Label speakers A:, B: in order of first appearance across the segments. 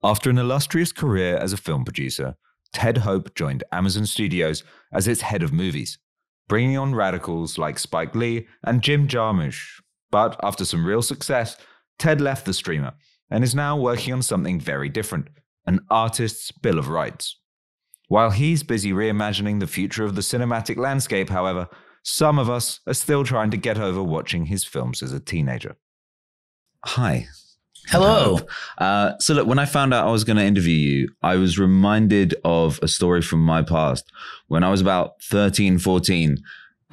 A: After an illustrious career as a film producer, Ted Hope joined Amazon Studios as its head of movies, bringing on radicals like Spike Lee and Jim Jarmusch. But after some real success, Ted left the streamer and is now working on something very different, an artist's Bill of Rights. While he's busy reimagining the future of the cinematic landscape, however, some of us are still trying to get over watching his films as a teenager. Hi.
B: Hello.
A: So look, when I found out I was going to interview you, I was reminded of a story from my past when I was about 13, 14,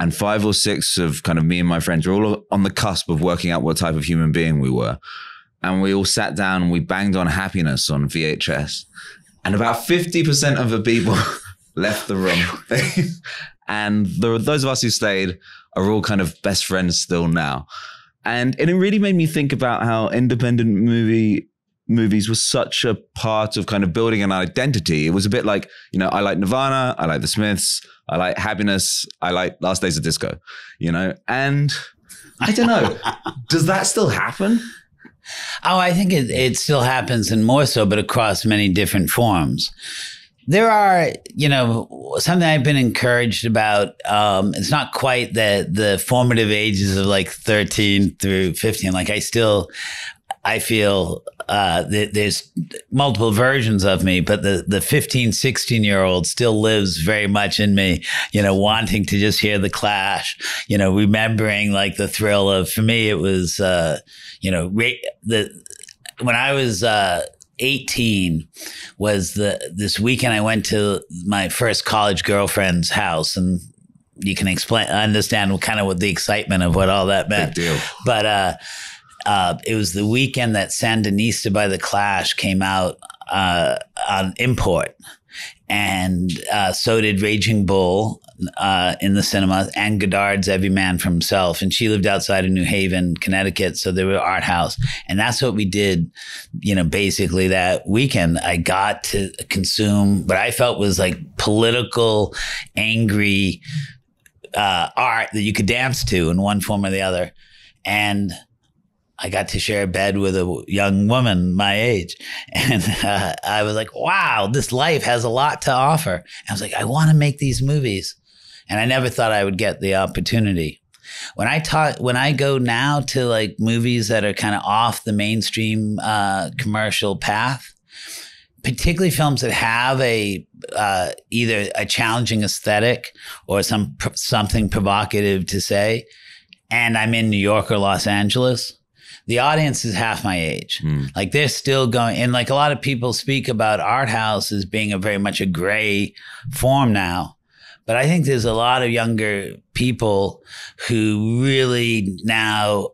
A: and 5 or 6 of kind of me and my friends were all on the cusp of working out what type of human being we were. And we all sat down and we banged on Happiness on VHS. And about 50% of the people left the room. And those of us who stayed are all kind of best friends still now. And it really made me think about how independent movies were such a part of kind of building an identity. It was a bit like, you know, I like Nirvana, I like the Smiths, I like Happiness, I like Last Days of Disco, you know? And I don't know, does that still happen?
B: Oh, I think it still happens, and more so, but across many different forms. There are, you know, something I've been encouraged about. It's not quite the formative ages of like 13 through 15. Like I feel that there's multiple versions of me, but the 15, 16-year-old still lives very much in me, you know, wanting to just hear the Clash, you know, remembering like the thrill of, for me, it was, you know, when I was 18 was this weekend I went to my first college girlfriend's house, and you can understand kind of what the excitement of what all that meant.
A: Big deal.
B: But it was the weekend that Sandinista by the Clash came out on import, and so did Raging Bull in the cinema, and Godard's Every Man for Himself. And she lived outside of New Haven, Connecticut, so they were art house. And that's what we did, you know, basically that weekend. I got to consume what I felt was like political, angry art that you could dance to in one form or the other. And I got to share a bed with a young woman my age. And I was like, wow, this life has a lot to offer. And I was like, I want to make these movies. And I never thought I would get the opportunity. When I go now to like movies that are kind of off the mainstream commercial path, particularly films that have either a challenging aesthetic or something provocative to say, and I'm in New York or Los Angeles, the audience is half my age. Like they're still going, and like a lot of people speak about art house as being very much a gray form now. But I think there's a lot of younger people who really now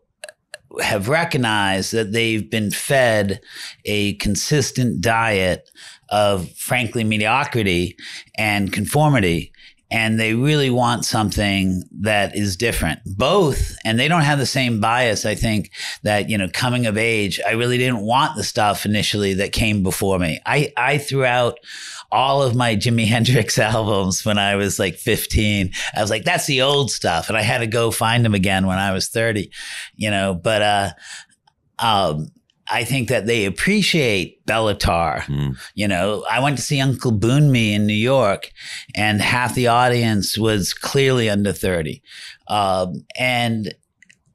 B: have recognized that they've been fed a consistent diet of, frankly, mediocrity and conformity. And they really want something that is different. Both, and they don't have the same bias, I think, that, you know, coming of age, I really didn't want the stuff initially that came before me. I threw out all of my Jimi Hendrix albums when I was like 15. I was like, that's the old stuff. And I had to go find them again when I was 30, you know, but I think that they appreciate Bellatar. You know, I went to see Uncle Boonmee in New York, and half the audience was clearly under 30. And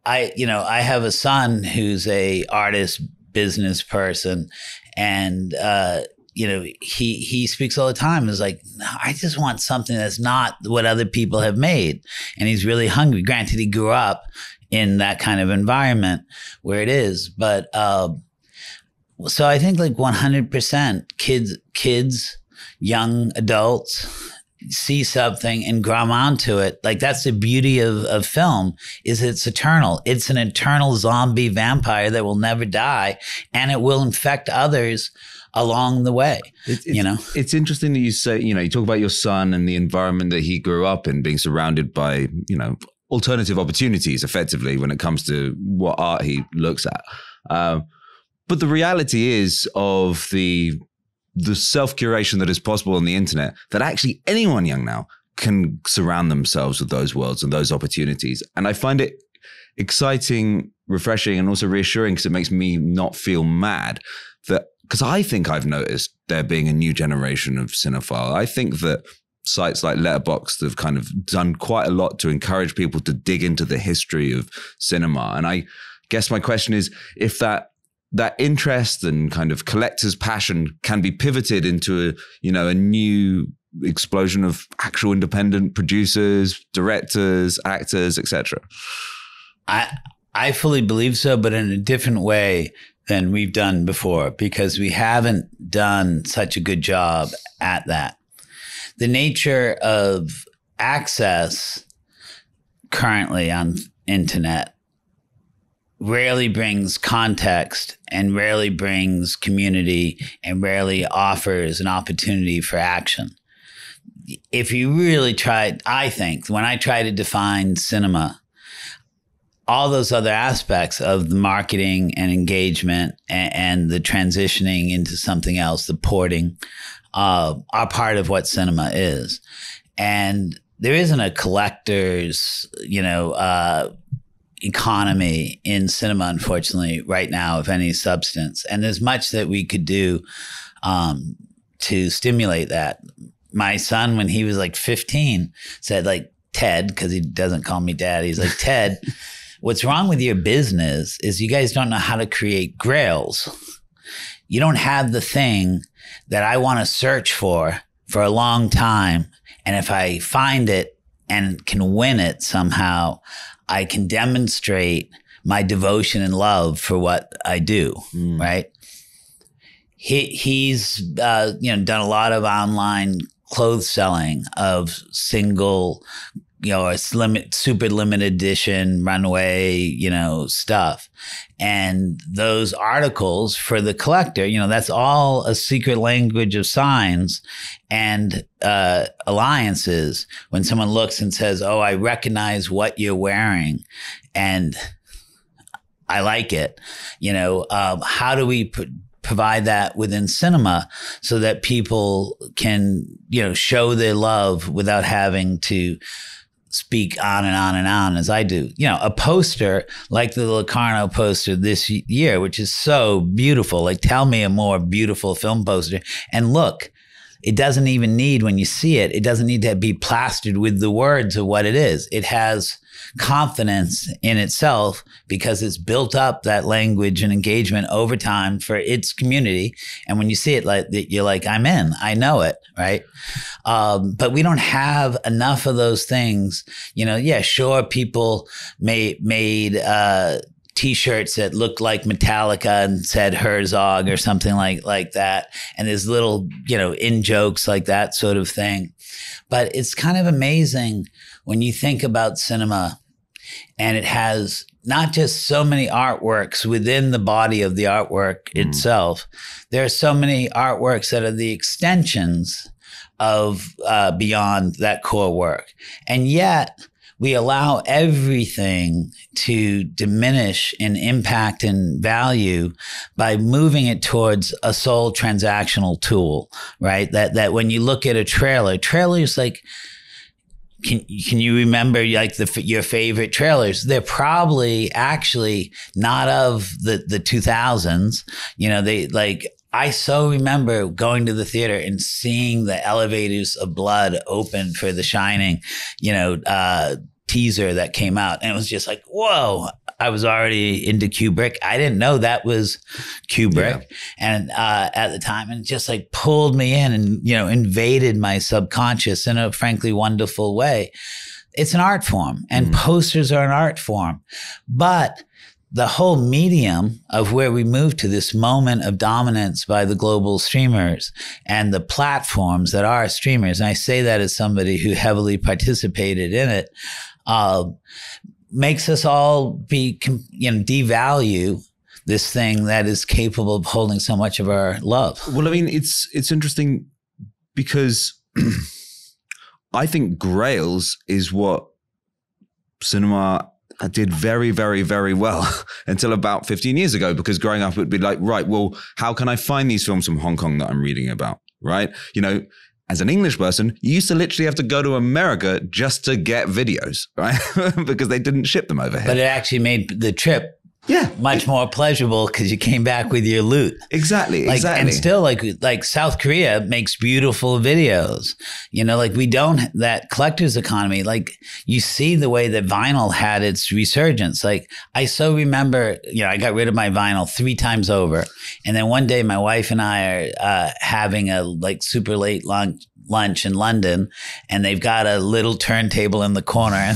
B: I have a son who's a artist, business person, and you know, he speaks all the time. Is like, no, I just want something that's not what other people have made, and he's really hungry. Granted, he grew up in that kind of environment where it is, but so I think like 100% kids, young adults see something and grab onto it. Like that's the beauty of film, is it's eternal. It's an eternal zombie vampire that will never die, and it will infect others along the way. You know,
A: it's interesting that you say, you know, you talk about your son and the environment that he grew up in, being surrounded by, you know, alternative opportunities effectively when it comes to what art he looks at. But the reality is of the self-curation that is possible on the internet, that actually anyone young now can surround themselves with those worlds and those opportunities. And I find it exciting, refreshing, and also reassuring, because it makes me not feel mad that, because I think I've noticed there being a new generation of cinephile. I think that sites like Letterboxd have kind of done quite a lot to encourage people to dig into the history of cinema. And I guess my question is, if that interest and kind of collector's passion can be pivoted into a new explosion of actual independent producers, directors, actors, etc.
B: I fully believe so, but in a different way than we've done before, because we haven't done such a good job at that. The nature of access currently on internet rarely brings context and rarely brings community and rarely offers an opportunity for action. If you really tried, I think, when I try to define cinema, all those other aspects of the marketing and engagement and the transitioning into something else, the porting, are part of what cinema is. And there isn't a collector's, economy in cinema, unfortunately, right now, of any substance. And there's much that we could do to stimulate that. My son, when he was like 15, said, like, Ted, because he doesn't call me dad, he's like, Ted, what's wrong with your business is you guys don't know how to create grails. You don't have the thing that I want to search for a long time. And if I find it and can win it somehow, I can demonstrate my devotion and love for what I do, right? He's done a lot of online clothes selling of single, a super limited edition runway, stuff. And those articles for the collector, that's all a secret language of signs and alliances. When someone looks and says, oh, I recognize what you're wearing and I like it, how do we provide that within cinema so that people can, show their love without having to speak on and on and on as I do. A poster like the Locarno poster this year, which is so beautiful. Like, tell me a more beautiful film poster. And look, it doesn't even need, when you see it, it doesn't need to be plastered with the words of what it is. It has confidence in itself because it's built up that language and engagement over time for its community. And when you see it, like, you're like, I'm in, I know it, right? But we don't have enough of those things. Yeah, sure, people made T-shirts that looked like Metallica and said Herzog or something like that. And there's little, in jokes like that sort of thing. But it's kind of amazing when you think about cinema, and it has not just so many artworks within the body of the artwork itself. There are so many artworks that are the extensions of beyond that core work. And yet we allow everything to diminish in impact and value by moving it towards a sole transactional tool, right? That when you look at a trailer's like, can you remember like your favorite trailers? They're probably actually not of the 2000s. They like, I so remember going to the theater and seeing the elevators of blood open for The Shining, teaser that came out. And it was just like, whoa, I was already into Kubrick. I didn't know that was Kubrick. Yeah. And at the time, and it just like pulled me in and, invaded my subconscious in a frankly wonderful way. It's an art form, and posters are an art form. But the whole medium of where we move to this moment of dominance by the global streamers and the platforms that are streamers, and I say that as somebody who heavily participated in it, makes us all devalue this thing that is capable of holding so much of our love.
A: Well, I mean, it's interesting because I think Grails is what cinema did very, very, very well until about 15 years ago, because growing up, it would be like, right, well, how can I find these films from Hong Kong that I'm reading about, right? As an English person, you used to literally have to go to America just to get videos, right? Because they didn't ship them over here.
B: But it actually made the trip much more pleasurable because you came back with your loot.
A: Exactly.
B: And still like South Korea makes beautiful videos, like we don't, that collector's economy, like you see the way that vinyl had its resurgence. Like I so remember, I got rid of my vinyl 3 times over. And then one day my wife and I are having a like super late lunch in London, and they've got a little turntable in the corner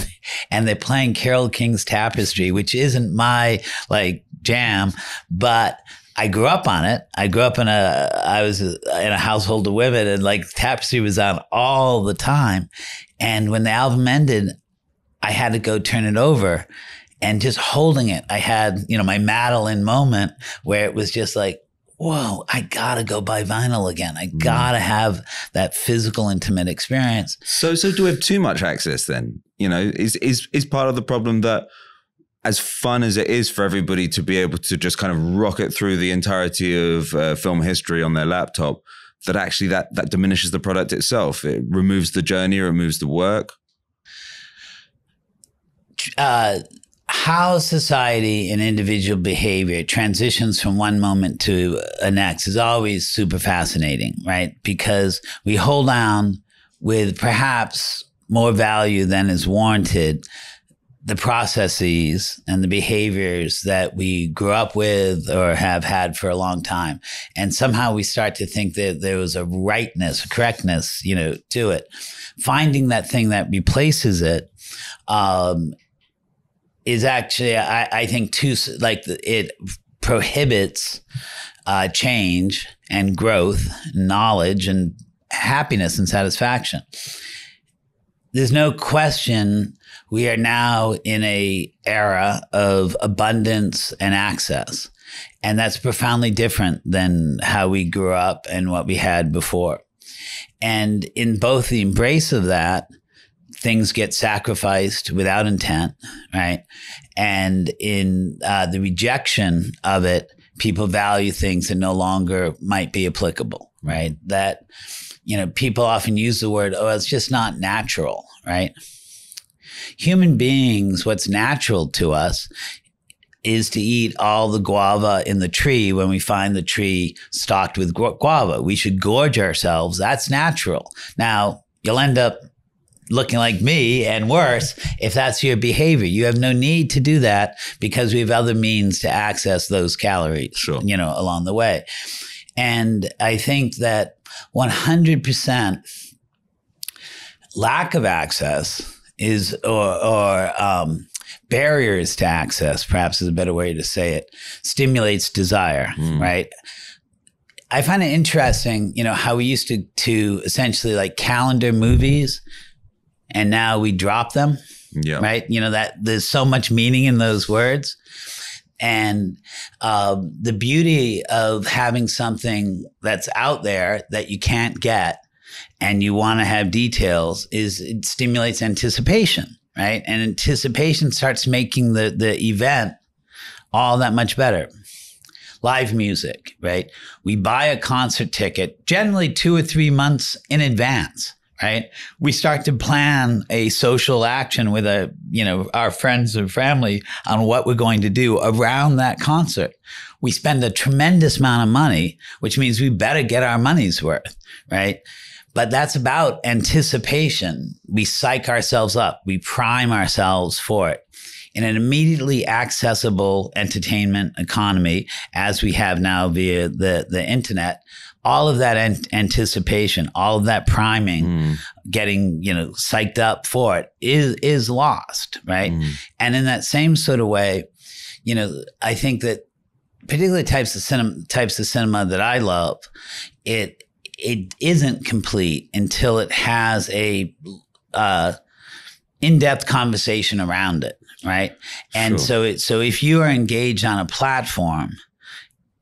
B: and they're playing Carole King's Tapestry, which isn't my like jam, but I grew up on it. I was in a household of women, and like Tapestry was on all the time. And when the album ended, I had to go turn it over, and just holding it, I had, my Madeline moment where it was just like, whoa, I gotta go buy vinyl again. I gotta have that physical, intimate experience.
A: So do we have too much access then? Is part of the problem that as fun as it is for everybody to be able to just kind of rocket through the entirety of film history on their laptop, that actually that diminishes the product itself? It removes the journey, it removes the work?
B: How society and individual behavior transitions from one moment to the next is always super fascinating, right? Because we hold on with perhaps more value than is warranted the processes and the behaviors that we grew up with or have had for a long time. And somehow we start to think that there was a rightness, a correctness, to it. Finding that thing that replaces it, is actually, I think, it prohibits change and growth, knowledge and happiness and satisfaction. There's no question we are now in a era of abundance and access. And that's profoundly different than how we grew up and what we had before. And in both the embrace of that, things get sacrificed without intent, right? And in the rejection of it, people value things that no longer might be applicable, right? That, people often use the word, it's just not natural, right? Human beings, what's natural to us is to eat all the guava in the tree when we find the tree stocked with guava. We should gorge ourselves. That's natural. Now, you'll end up looking like me and worse if that's your behavior. You have no need to do that because we have other means to access those calories,
A: sure,
B: along the way. And I think that 100% lack of access is, or barriers to access, perhaps is a better way to say it, stimulates desire, right? I find it interesting, how we used to essentially like calendar movies, and now we drop them, right? That there's so much meaning in those words. And the beauty of having something that's out there that you can't get and you want to have details is it stimulates anticipation, right? And anticipation starts making the event all that much better. Live music, right? We buy a concert ticket generally 2 or 3 months in advance, right? We start to plan a social action with our friends and family on what we're going to do around that concert. We spend a tremendous amount of money, which means we better get our money's worth, right? But that's about anticipation. We psych ourselves up. We prime ourselves for it. In an immediately accessible entertainment economy, as we have now via the internet, all of that anticipation, all of that priming, getting, psyched up for it is lost, right? And in that same sort of way, I think that particularly types of cinema that I love, it isn't complete until it has a in-depth conversation around it, right? And
A: sure.
B: so if you are engaged on a platform,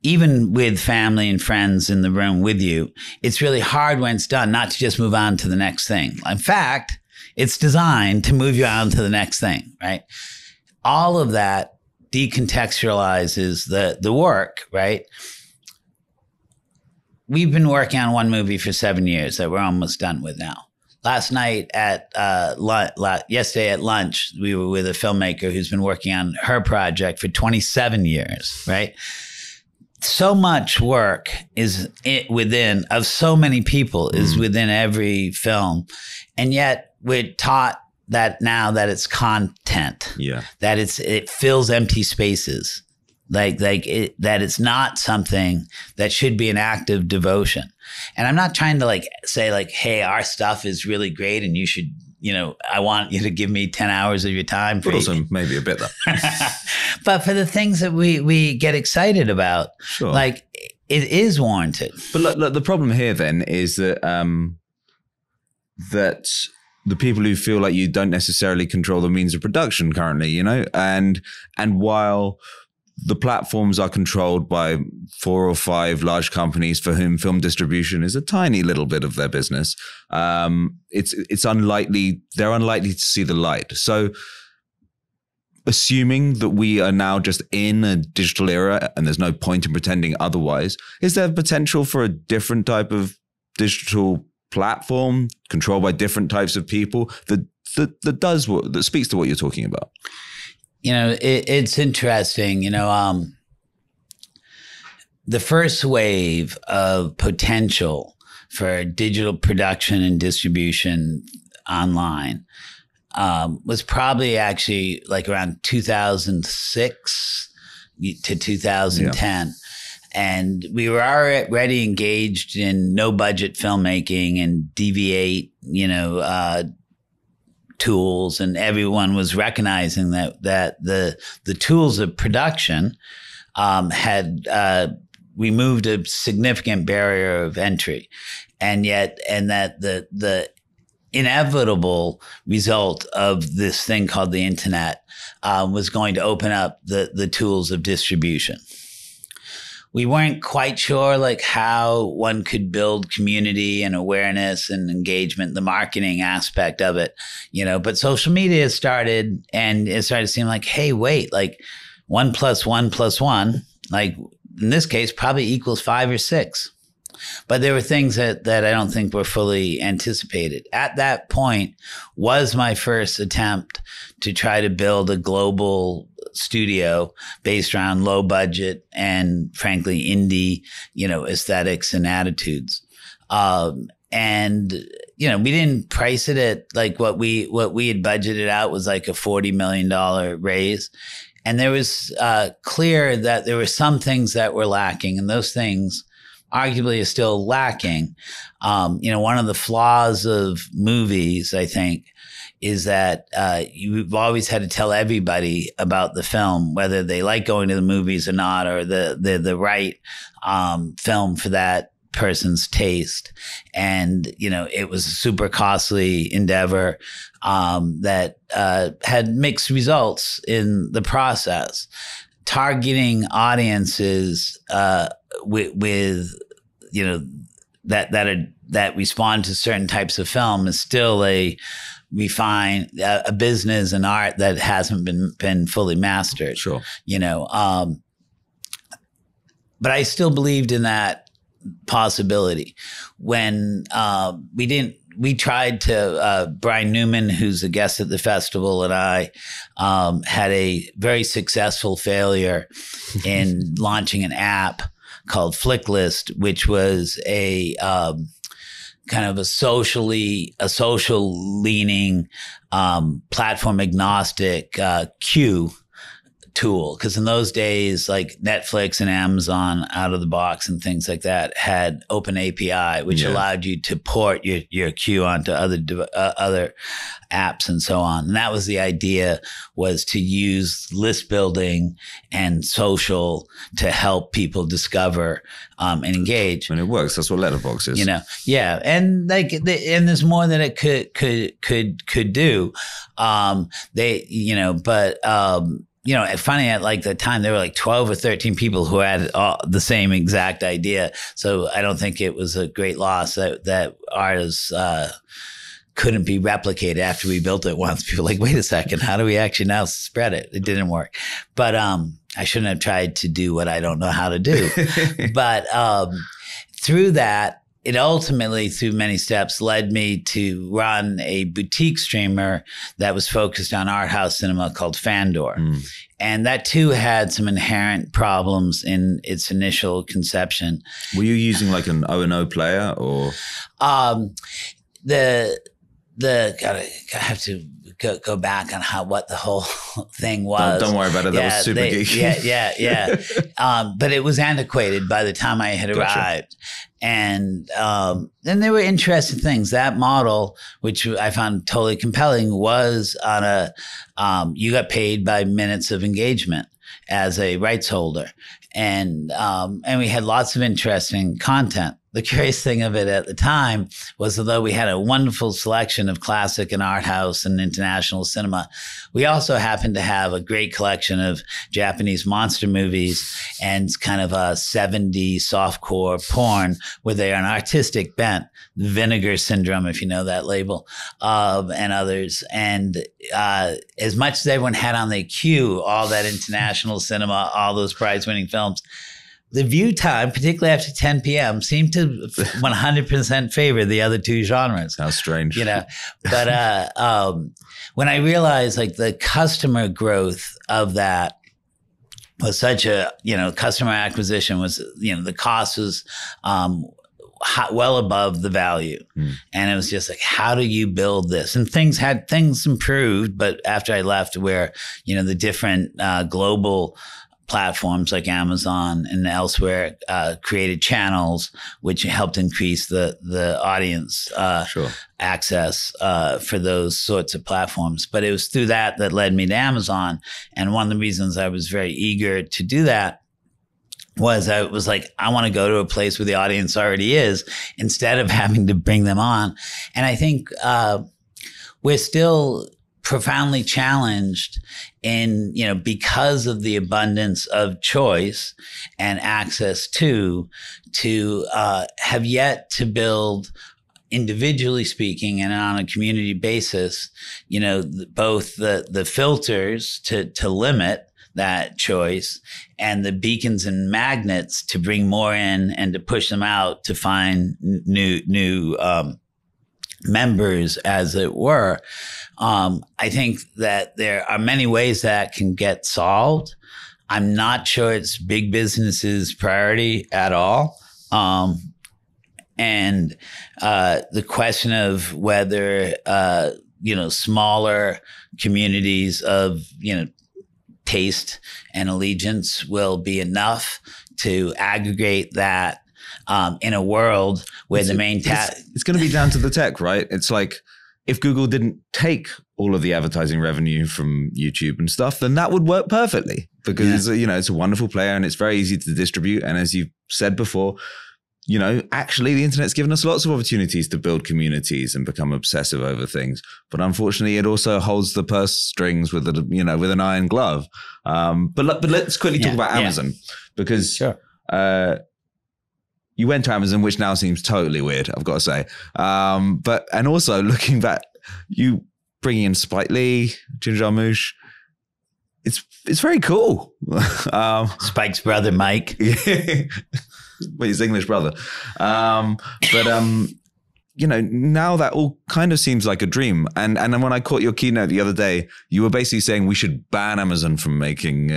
B: even with family and friends in the room with you, it's really hard when it's done not to just move on to the next thing. In fact, it's designed to move you on to the next thing, right? All of that decontextualizes the work, right? We've been working on one movie for 7 years that we're almost done with now. last night at yesterday at lunch, we were with a filmmaker who's been working on her project for 27 years, right? So much work is within of so many people is within every film. And yet we're taught that now that it's content, that it fills empty spaces. That it's not something that should be an act of devotion. And I'm not trying to say hey, our stuff is really great and you should, I want you to give me 10 hours of your time.
A: But also maybe a bit though.
B: But for the things that we get excited about, it is warranted. But
A: look, the problem here then is that that the people who feel like you don't necessarily control the means of production currently, and while the platforms are controlled by 4 or 5 large companies for whom film distribution is a tiny little bit of their business. It's unlikely, they're unlikely to see the light. So assuming that we are now just in a digital era and there's no point in pretending otherwise, is there potential for a different type of digital platform controlled by different types of people that speaks to what you're talking about?
B: It's interesting, the first wave of potential for digital production and distribution online was probably actually around 2006 to 2010. Yeah. And we were already engaged in no budget filmmaking and DV8, tools, and everyone was recognizing that the tools of production had removed a significant barrier of entry, and that the inevitable result of this thing called the internet was going to open up the tools of distribution. We weren't quite sure how one could build community and awareness and engagement, the marketing aspect of it, but social media started, and it started to seem hey, wait, 1 + 1 + 1, in this case, probably equals 5 or 6. But there were things that I don't think were fully anticipated. At that point was my first attempt to try to build a global studio based around low budget and frankly indie, aesthetics and attitudes. And we didn't price it at what we had budgeted out was a $40 million raise. And there was clear that there were some things that were lacking, and those things arguably are still lacking. One of the flaws of movies, I think, is that you've always had to tell everybody about the film, whether they like going to the movies or not, or the right film for that person's taste. And, it was a super costly endeavor that had mixed results in the process. Targeting audiences with that respond to certain types of film is still a business and art that hasn't been fully mastered.
A: Sure.
B: But I still believed in that possibility. When we tried to, Brian Newman, who's a guest at the festival, and I had a very successful failure in launching an app called Flicklist, which was a kind of a social leaning, platform agnostic queue tool. Because in those days, Netflix and Amazon out of the box and things like that had open API, which allowed you to port your queue onto other apps and so on. And that was the idea, was to use list building and social to help people discover and engage.
A: And it works. That's what Letterboxd is.
B: Yeah. And and there's more that it could do. Funny at the time, there were 12 or 13 people who had the same exact idea. So I don't think it was a great loss that ours couldn't be replicated after we built it once. People were like, wait a second, how do we actually now spread it? It didn't work. But I shouldn't have tried to do what I don't know how to do. But through that, it ultimately, through many steps, led me to run a boutique streamer that was focused on art house cinema called Fandor. And that too had some inherent problems in its initial conception.
A: Were you using like an O&O player or?
B: I have to go back on what the whole thing was.
A: Don't worry about it. That was super geeky.
B: Yeah. But it was antiquated by the time I had arrived. And then there were interesting things. That model, which I found totally compelling, was on you got paid by minutes of engagement as a rights holder. And we had lots of interesting content. The curious thing of it at the time was, although we had a wonderful selection of classic and art house and international cinema, we also happened to have a great collection of Japanese monster movies and kind of a 70s softcore porn with an artistic bent, Vinegar Syndrome, if you know that label, and others. And as much as everyone had on their queue all that international cinema, all those prize-winning films, the view time, particularly after 10 p.m., seemed to 100% favor the other two genres.
A: How strange.
B: But when I realized like the customer growth of that was such customer acquisition was, the cost was well above the value. And it was just like, how do you build this? And things improved, but after I left where, the different global platforms like Amazon and elsewhere created channels which helped increase the audience access for those sorts of platforms. But it was through that led me to Amazon. And one of the reasons I was very eager to do that was I was like, I want to go to a place where the audience already is instead of having to bring them on. And I think we're still profoundly challenged in, because of the abundance of choice and access to have yet to build, individually speaking and on a community basis, both the filters to limit that choice and the beacons and magnets to bring more in and to push them out to find new members, as it were. I think that there are many ways that can get solved. I'm not sure it's big business's priority at all. And the question of whether, smaller communities of, taste and allegiance will be enough to aggregate that in a world where it's
A: going to be down to the tech, right? It's like, if Google didn't take all of the advertising revenue from YouTube and stuff, then that would work perfectly because it's a wonderful player and it's very easy to distribute. And as you've said before, actually the internet's given us lots of opportunities to build communities and become obsessive over things. But unfortunately, it also holds the purse strings with with an iron glove. But let's quickly talk about Amazon because you went to Amazon, which now seems totally weird, I've got to say. And also looking back, you bringing in Spike Lee, Ginger Jarmusch, it's very cool.
B: Spike's brother, Mike.
A: Well, his English brother. Now that all kind of seems like a dream. And then when I caught your keynote the other day, you were basically saying we should ban Amazon from making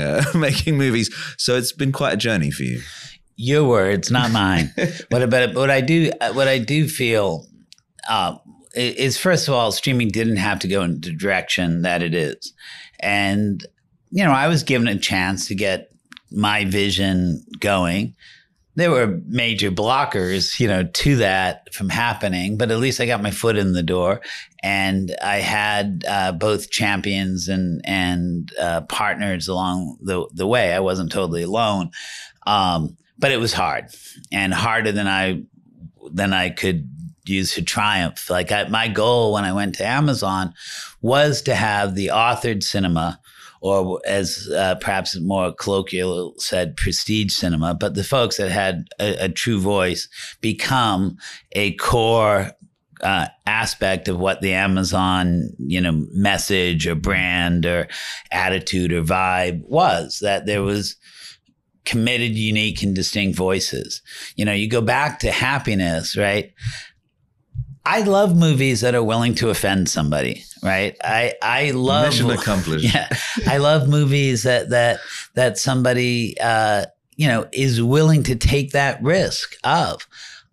A: movies. So it's been quite a journey for you.
B: Your words, not mine. What I do feel is, first of all, streaming didn't have to go in the direction that it is. And, I was given a chance to get my vision going. There were major blockers, to that from happening, but at least I got my foot in the door and I had both champions and partners along the way. I wasn't totally alone. But it was hard and harder than I could use to triumph. Like my goal when I went to Amazon was to have the authored cinema, or as perhaps more colloquial said, prestige cinema, but the folks that had a true voice become a core aspect of what the Amazon, message or brand or attitude or vibe was. That there was committed, unique, and distinct voices. You go back to happiness, right? I love movies that are willing to offend somebody, right? I love
A: mission accomplished.
B: Yeah, I love movies that somebody is willing to take that risk of.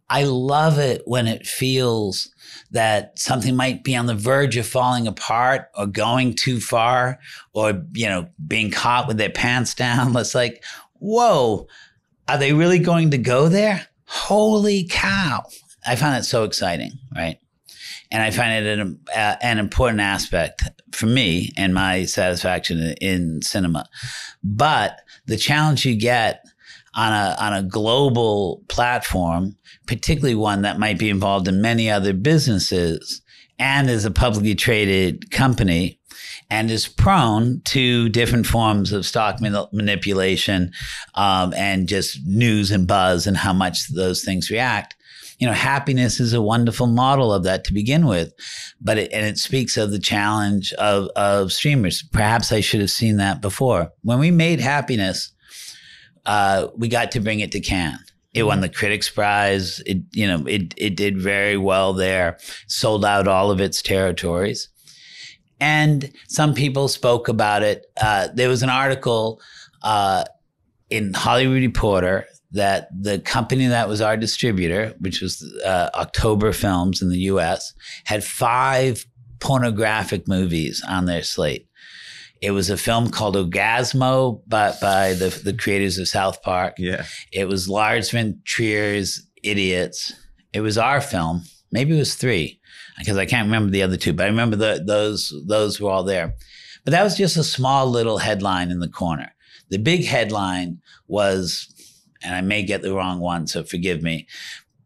B: I love it when it feels that something might be on the verge of falling apart or going too far or, being caught with their pants down. It's like, whoa, are they really going to go there? Holy cow. I find that so exciting, right? And I find it an important aspect for me and my satisfaction in cinema. But the challenge you get on a global platform, particularly one that might be involved in many other businesses and is a publicly traded company and is prone to different forms of stock manipulation and just news and buzz and how much those things react. Happiness is a wonderful model of that to begin with, but it speaks of the challenge of streamers. Perhaps I should have seen that before. When we made Happiness, we got to bring it to Cannes. It won the Critics' Prize. It did very well there, sold out all of its territories. And some people spoke about it. There was an article in Hollywood Reporter that the company that was our distributor, which was October Films in the US, had 5 pornographic movies on their slate. It was a film called Orgasmo by the creators of South Park. Yeah. It was Lars von Trier's Idiots. It was our film. Maybe it was 3, because I can't remember the other 2, but I remember those were all there. But that was just a small little headline in the corner. The big headline was, and I may get the wrong one, so forgive me,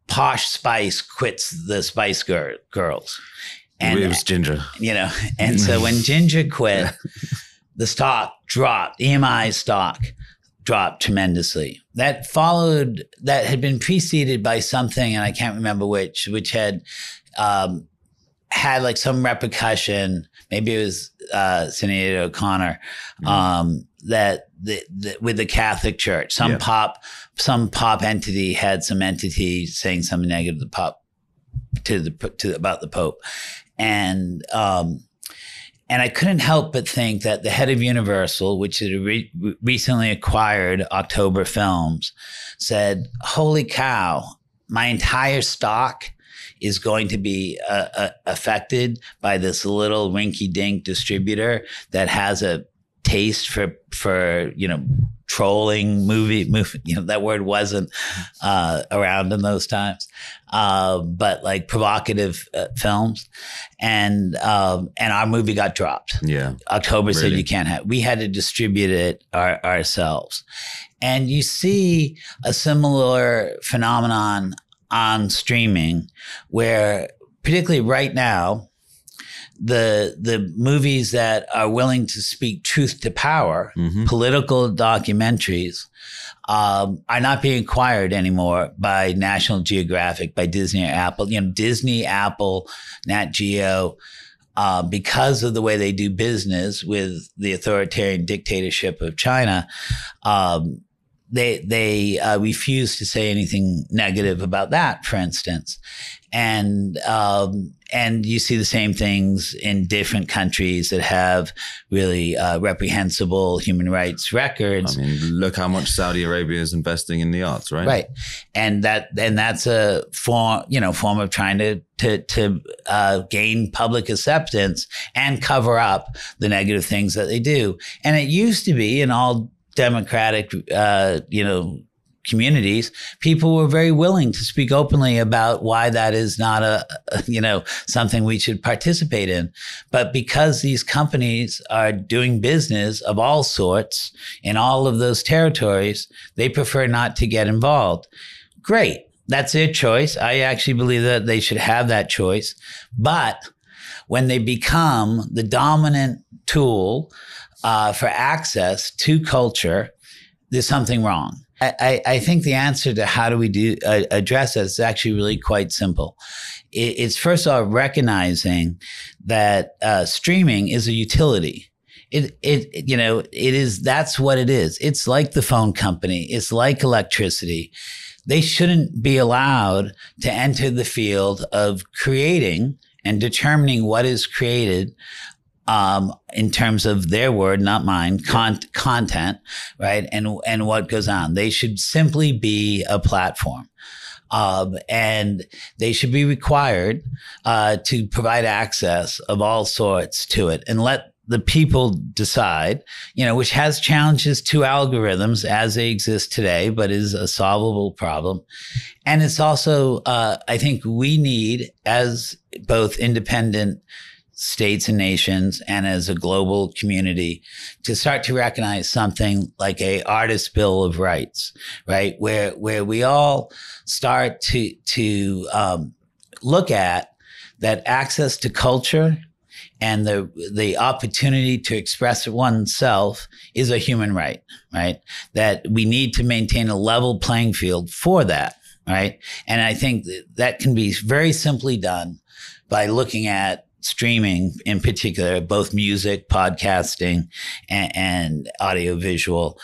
B: Posh Spice quits the Spice Girls. And
A: it was Ginger.
B: And so when Ginger quit, the stock dropped, EMI stock dropped tremendously. That had been preceded by something, and I can't remember which had like some repercussion. Maybe it was Sinead O'Connor, with the Catholic Church. Some pop entity had some entity saying something negative about the Pope. And I couldn't help but think that the head of Universal, which had recently acquired October Films, said, holy cow, my entire stock is going to be affected by this little rinky-dink distributor that has a taste for trolling movie. That word wasn't around in those times, but like provocative films, and our movie got dropped. Yeah, October said you can't have. We had to distribute it ourselves, and you see a similar phenomenon on streaming, where particularly right now, the movies that are willing to speak truth to power, political documentaries, are not being acquired anymore by National Geographic, by Disney or Apple. Disney, Apple, Nat Geo, because of the way they do business with the authoritarian dictatorship of China, they refuse to say anything negative about that, for instance. And you see the same things in different countries that have really reprehensible human rights records.
A: I mean, look how much Saudi Arabia is investing in the arts, right?
B: Right, and that's a form of trying to gain public acceptance and cover up the negative things that they do. And it used to be in all democratic, communities, people were very willing to speak openly about why that is not something we should participate in. But because these companies are doing business of all sorts in all of those territories, they prefer not to get involved. Great. That's their choice. I actually believe that they should have that choice. But when they become the dominant tool for access to culture, there's something wrong. I think the answer to how do we address this is actually really quite simple. It's first of all recognizing that streaming is a utility. that's what it is. It's like the phone company. It's like electricity. They shouldn't be allowed to enter the field of creating and determining what is created in terms of their word, not mine, content, right? And what goes on. They should simply be a platform. And they should be required to provide access of all sorts to it and let the people decide, which has challenges to algorithms as they exist today, but is a solvable problem. And it's also, I think we need, as both independent states and nations and as a global community, to start to recognize something like a artist bill of rights, right? Where we all start to look at that access to culture and the opportunity to express oneself is a human right, right? That we need to maintain a level playing field for that, right? And I think that can be very simply done by looking at streaming in particular, both music, podcasting, and audiovisual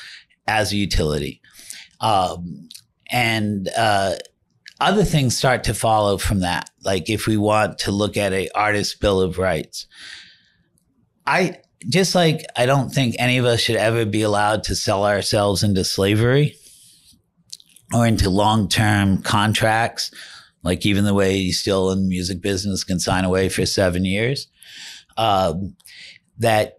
B: as a utility. Other things start to follow from that. Like if we want to look at a artist bill of rights, I don't think any of us should ever be allowed to sell ourselves into slavery or into long-term contracts. Like even the way you still in the music business can sign away for 7 years, that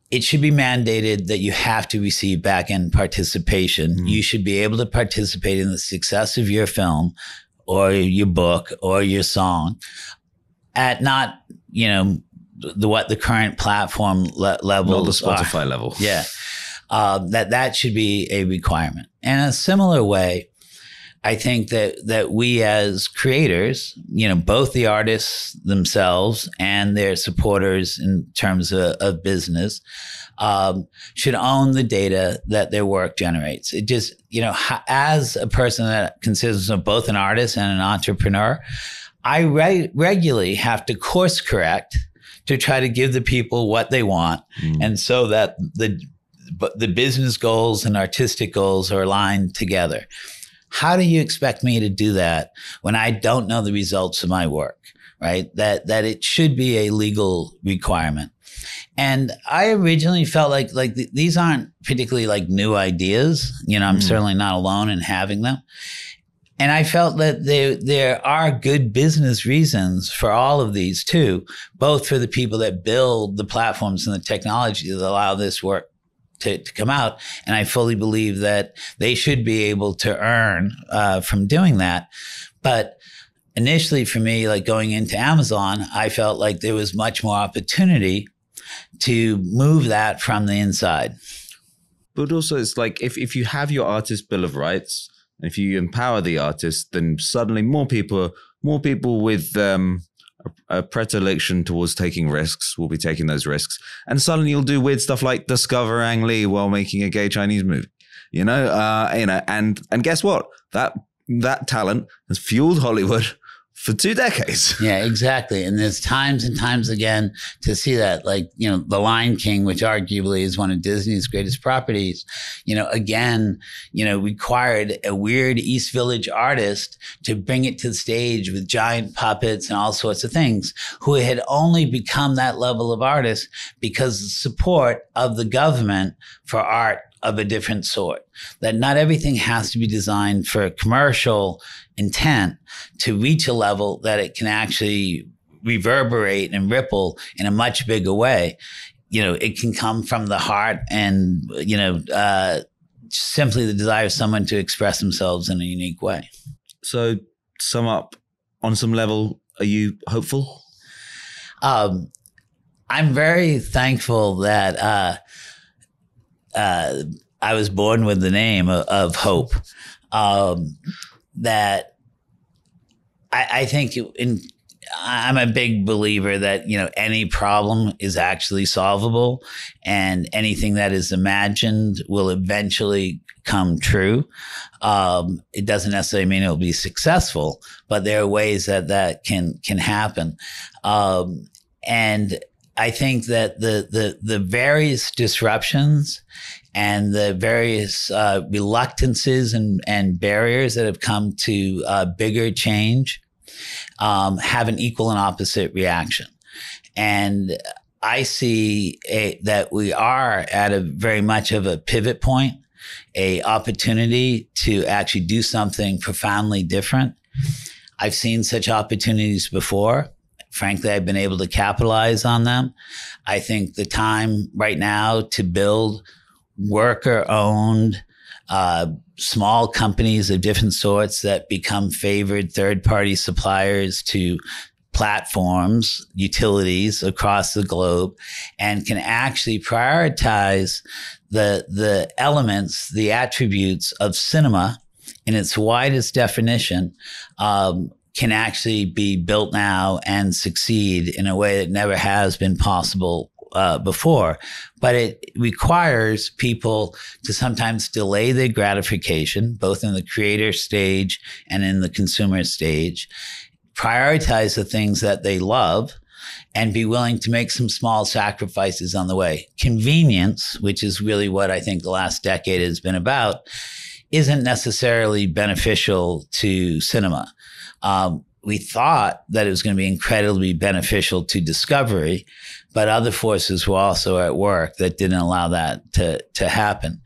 B: it should be mandated that you have to receive back-end participation. Mm-hmm. You should be able to participate in the success of your film or your book or your song at not, what the current platform level.
A: Not the Spotify level.
B: Yeah. That should be a requirement. And in a similar way, I think that we as creators, both the artists themselves and their supporters in terms of business, should own the data that their work generates. It just, as a person that considers of both an artist and an entrepreneur, I regularly have to course correct to try to give the people what they want. Mm. And so that the business goals and artistic goals are aligned together. How do you expect me to do that when I don't know the results of my work, right? That it should be a legal requirement. And I originally felt like these aren't particularly like new ideas. I'm certainly not alone in having them. And I felt that there are good business reasons for all of these too, both for the people that build the platforms and the technology that allow this work to come out. And I fully believe that they should be able to earn from doing that. But initially for me, like going into Amazon, I felt like there was much more opportunity to move that from the inside.
A: But also it's like if you have your artist bill of rights, if you empower the artist, then suddenly more people with a predilection towards taking risks will be taking those risks, and suddenly you'll do weird stuff like discover Ang Lee while making a gay Chinese movie, and guess what? That talent has fueled Hollywood for 2 decades.
B: Yeah, exactly. And there's times and times again to see that, like, The Lion King, which arguably is one of Disney's greatest properties, required a weird East Village artist to bring it to the stage with giant puppets and all sorts of things, who had only become that level of artist because of the support of the government for art of a different sort. That not everything has to be designed for commercial intent to reach a level that it can actually reverberate and ripple in a much bigger way. It can come from the heart and, simply the desire of someone to express themselves in a unique way.
A: So sum up, on some level, are you hopeful?
B: I'm very thankful that I was born with the name of hope. That I think I'm a big believer that, any problem is actually solvable, and anything that is imagined will eventually come true. It doesn't necessarily mean it'll be successful, but there are ways that can happen. And I think that the various disruptions and the various reluctances and barriers that have come to bigger change have an equal and opposite reaction. And I see that we are at a very much of a pivot point, a opportunity to actually do something profoundly different. I've seen such opportunities before. Frankly, I've been able to capitalize on them. I think the time right now to build worker-owned, small companies of different sorts that become favored third-party suppliers to platforms, utilities across the globe, and can actually prioritize the elements, the attributes of cinema in its widest definition, can actually be built now and succeed in a way that never has been possible before. But it requires people to sometimes delay their gratification, both in the creator stage and in the consumer stage, prioritize the things that they love, and be willing to make some small sacrifices on the way. Convenience, which is really what I think the last decade has been about, isn't necessarily beneficial to cinema. We thought that it was going to be incredibly beneficial to discovery, but other forces were also at work that didn't allow that to happen.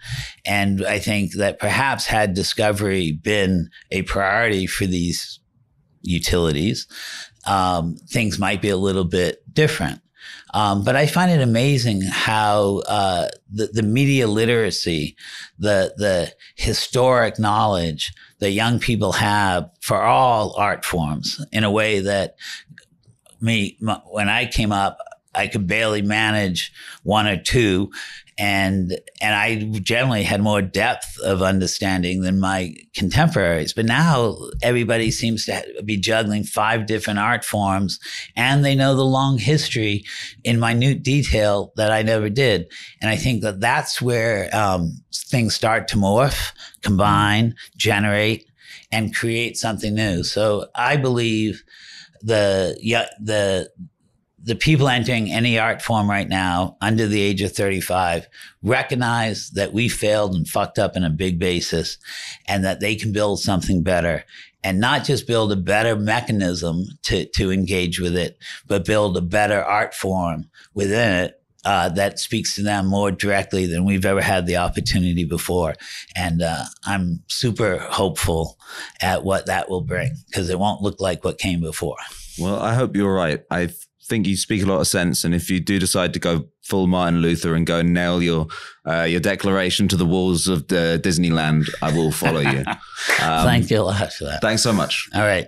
B: And I think that perhaps had discovery been a priority for these utilities, things might be a little bit different. But I find it amazing how the media literacy, the historic knowledge that young people have for all art forms, in a way that when I came up, I could barely manage one or two. And I generally had more depth of understanding than my contemporaries. But now everybody seems to be juggling 5 different art forms, and they know the long history in minute detail that I never did. And I think that that's where things start to morph, combine, generate, and create something new. So I believe the people entering any art form right now under the age of 35 recognize that we failed and fucked up in a big basis, and that they can build something better, and not just build a better mechanism to engage with it, but build a better art form within it that speaks to them more directly than we've ever had the opportunity before. And I'm super hopeful at what that will bring, because it won't look like what came before.
A: Well, I hope you're right. I think you speak a lot of sense, and if you do decide to go full Martin Luther and go and nail your declaration to the walls of Disneyland, I will follow you.
B: Thank you a lot for that.
A: Thanks so much.
B: All right.